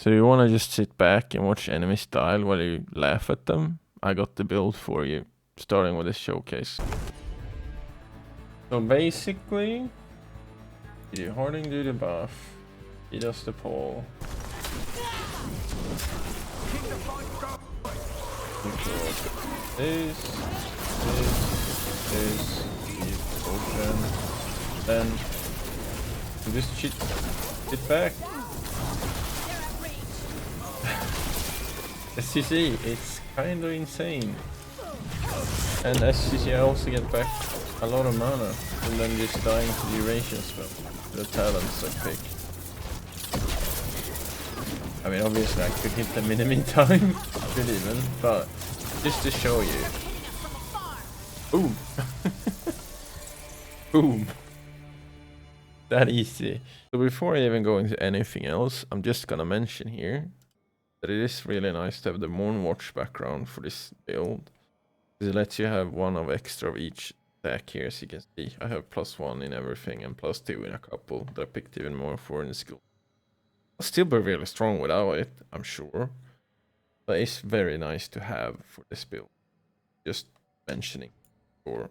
So you wanna just sit back and watch enemies die while you laugh at them? I got the build for you, starting with this showcase. So basically, you do Harding do the buff, he does the pole. This, potion, then you just cheat back. As you see, it's kind of insane. And as you see, I also get back a lot of mana, and then just dying to duration spell. The talents I pick. I mean, obviously I could hit them in the meantime, could even, but just to show you. Boom! Boom! That easy. So before I even go into anything else, I'm just gonna mention here that it is really nice to have the Moonwatch background for this build. It lets you have one of extra of each stack here, as you can see. I have +1 in everything and +2 in a couple that I picked even more for in the school. I'll still be really strong without it, I'm sure. But it's very nice to have for this build. Just mentioning. For.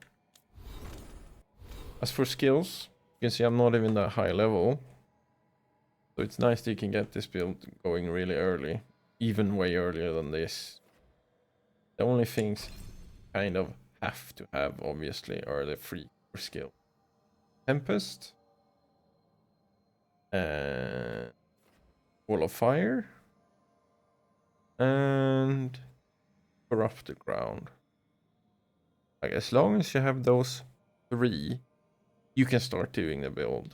As for skills, you can see I'm not even that high level. So it's nice that you can get this build going really early. Even way earlier than this. The only things kind of have to have, obviously, are the free skill. Tempest. And Wall of Fire. And Corrupt the Ground. Like, as long as you have those 3, you can start doing the build.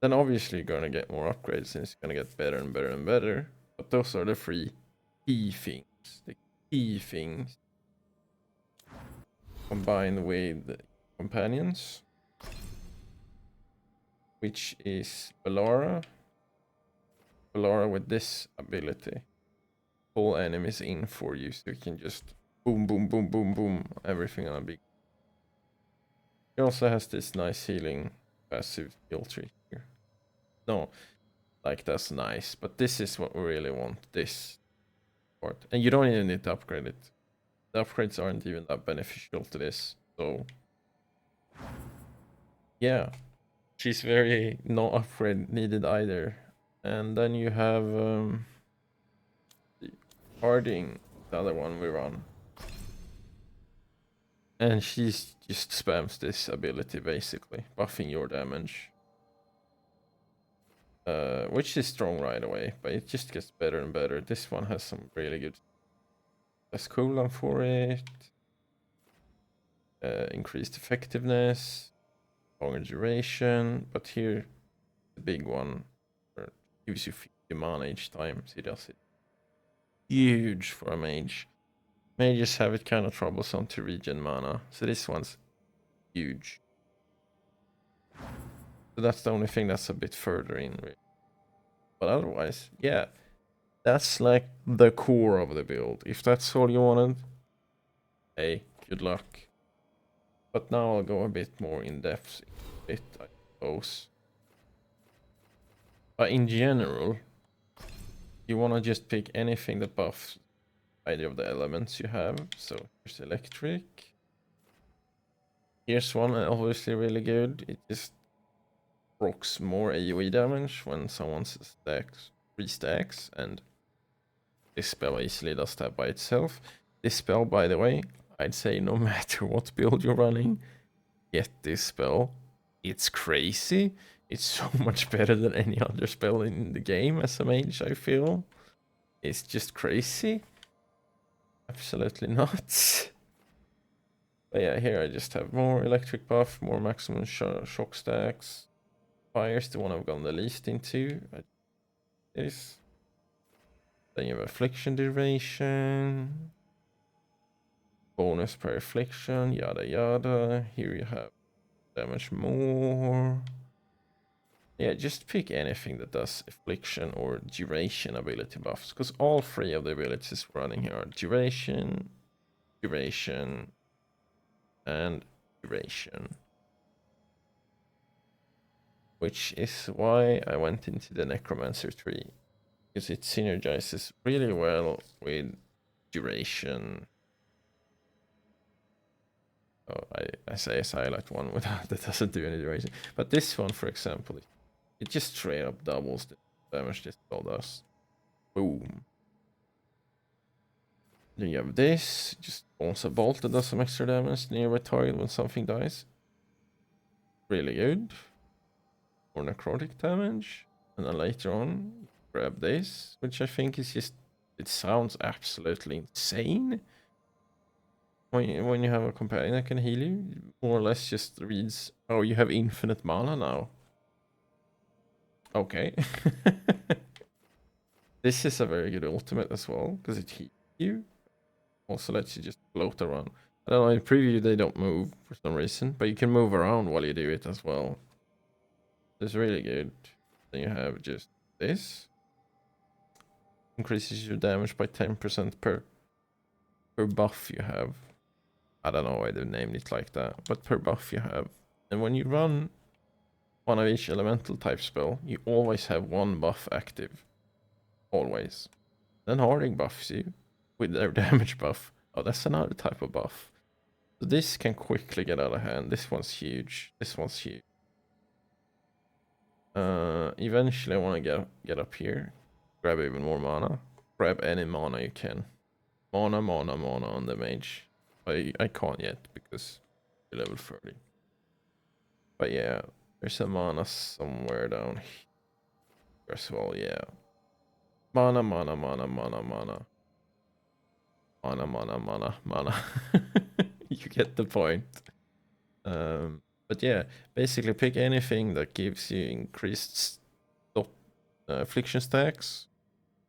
Then obviously you're gonna get more upgrades and it's gonna get better and better and better. But those are the 3 key things. The key things. Combined with companions. Which is Bellara. Bellara with this ability. Pull enemies in for you so you can just boom, boom, boom, boom, boom. Everything on a big. It also has this nice healing passive skill tree here. No, like that's nice, but this is what we really want, this part. And you don't even need to upgrade it. The upgrades aren't even that beneficial to this, so yeah. She's very no upgrade needed either. And then you have Harding, the other one we run. And she's just spams this ability basically, buffing your damage. Which is strong right away, but it just gets better and better. This one has some really good cooldown for it. Increased effectiveness, longer duration, but here the big one gives you 50 mana each time he does it. Huge for a mage. Mages have it kind of troublesome to regen mana, so this one's huge. So that's the only thing that's a bit further in, really. But otherwise, yeah, that's like the core of the build. If that's all you wanted, hey, good luck. But now I'll go a bit more in depth, I suppose. But in general, you want to just pick anything that buffs either of the elements you have. So here's electric. Here's one obviously really good. It just procs more AoE damage when someone stacks 3 stacks, and this spell easily does that by itself. This spell, by the way, I'd say no matter what build you're running, get this spell. It's crazy. It's so much better than any other spell in the game as a mage, I feel. It's just crazy. Absolutely nuts. But yeah, here I just have more electric buff, more maximum shock stacks. Fire's the one I've gone the least into. This. Then you have affliction duration. Bonus per affliction, yada yada. Here you have damage more. Yeah, just pick anything that does affliction or duration ability buffs, because all 3 of the abilities running here are duration, duration, and duration. Which is why I went into the Necromancer tree. because it synergizes really well with duration. Oh, I say I like one without that doesn't do any duration. But this one, for example, it just straight up doubles the damage this spell does. Boom. Then you have this, just spawns a bolt that does some extra damage nearby target when something dies. Really good. Or necrotic damage. And then later on, grab this, which I think is just, it sounds absolutely insane. When you have a companion that can heal you, more or less just reads, oh, you have infinite mana now. Okay. This is a very good ultimate as well, because it heals you. Also lets you just float around. I don't know, in preview they don't move for some reason, but you can move around while you do it as well. It's really good. Then you have just this. Increases your damage by 10% per buff you have. I don't know why they named it like that, but per buff you have. And when you run one of each elemental type spell, you always have one buff active. Always. Then Harding buffs you with their damage buff. Oh, that's another type of buff. So this can quickly get out of hand. This one's huge. This one's huge. Eventually I want to get up here. Grab even more mana. Grab any mana you can. Mana on the mage. I can't yet because you're level 30. But yeah, there's a mana somewhere down here as well, yeah. Mana. You get the point. But yeah, basically pick anything that gives you increased affliction stacks,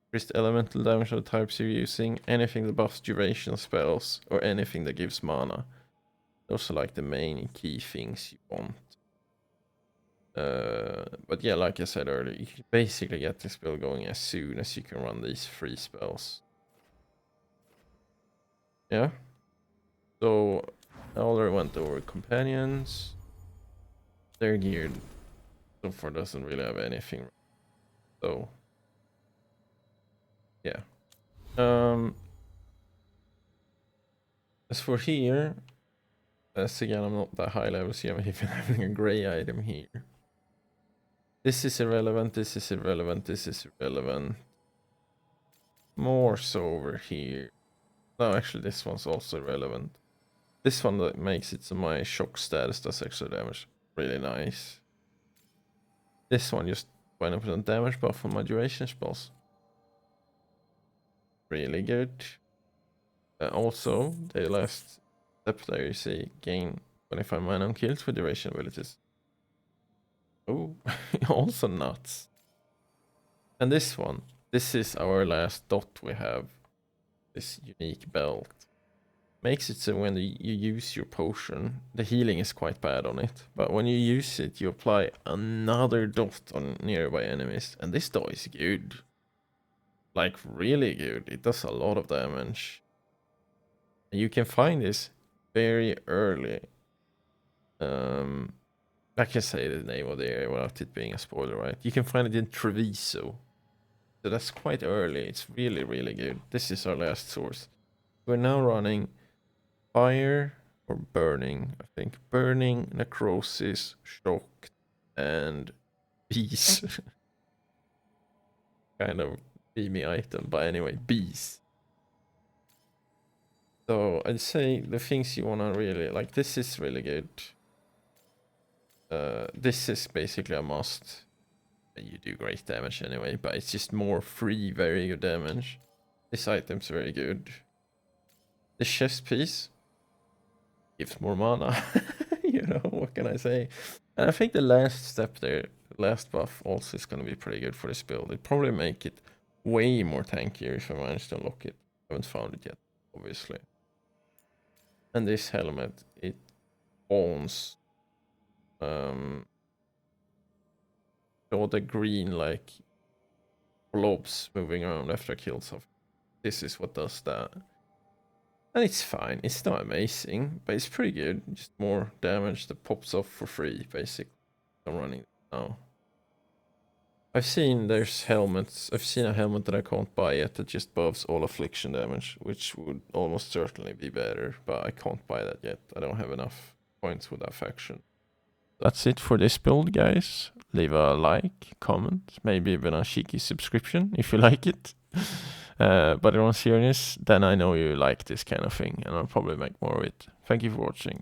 increased elemental damage of the types you're using, anything that buffs duration spells, or anything that gives mana. Those are like the main key things you want. But yeah, like I said earlier, you can basically get this build going as soon as you can run these 3 spells. Yeah. So I already went over companions. Their gear so far doesn't really have anything. So yeah. As for here, as again I'm not that high level, so I'm even having a gray item here. This is irrelevant, this is irrelevant, this is irrelevant. More so over here. No, actually this one's also irrelevant. This one that makes it so my shock status does extra damage. Really nice. This one just 20% damage buff on my duration spells. Really good. Also, the last step there you see gain 25 mana on kills for duration abilities. Oh, also nuts. And this one, this is our last dot we have. This unique belt. Makes it so when you use your potion, the healing is quite bad on it. But when you use it, you apply another dot on nearby enemies. And this dot is good. Like, really good. It does a lot of damage. And you can find this very early. I can say the name of the area without it being a spoiler, right? You can find it in Treviso. So that's quite early. It's really, really good. This is our last source. We're now running fire or burning, I think. Burning, necrosis, shock, and bees. Kind of beamy item, but anyway, bees. So I'd say the things you wanna really like, this is really good. This is basically a must. You do great damage anyway, but it's just more free, very good damage. This item's very good. The chest piece gives more mana. You know, what can I say? And I think the last step there, last buff, also is going to be pretty good for this build. It'd probably make it way more tankier if I manage to unlock it. I haven't found it yet, obviously. And this helmet, it owns all the green like blobs moving around after I kill something. This is what does that. And it's fine. It's not amazing, but it's pretty good. Just more damage that pops off for free, basically. I'm running now. I've seen there's helmets. I've seen a helmet that I can't buy yet that just buffs all affliction damage, which would almost certainly be better, but I can't buy that yet. I don't have enough points with that faction. That's it for this build, guys. Leave a like, comment, maybe even a cheeky subscription if you like it. But in all seriousness, then I know you like this kind of thing, and I'll probably make more of it. Thank you for watching.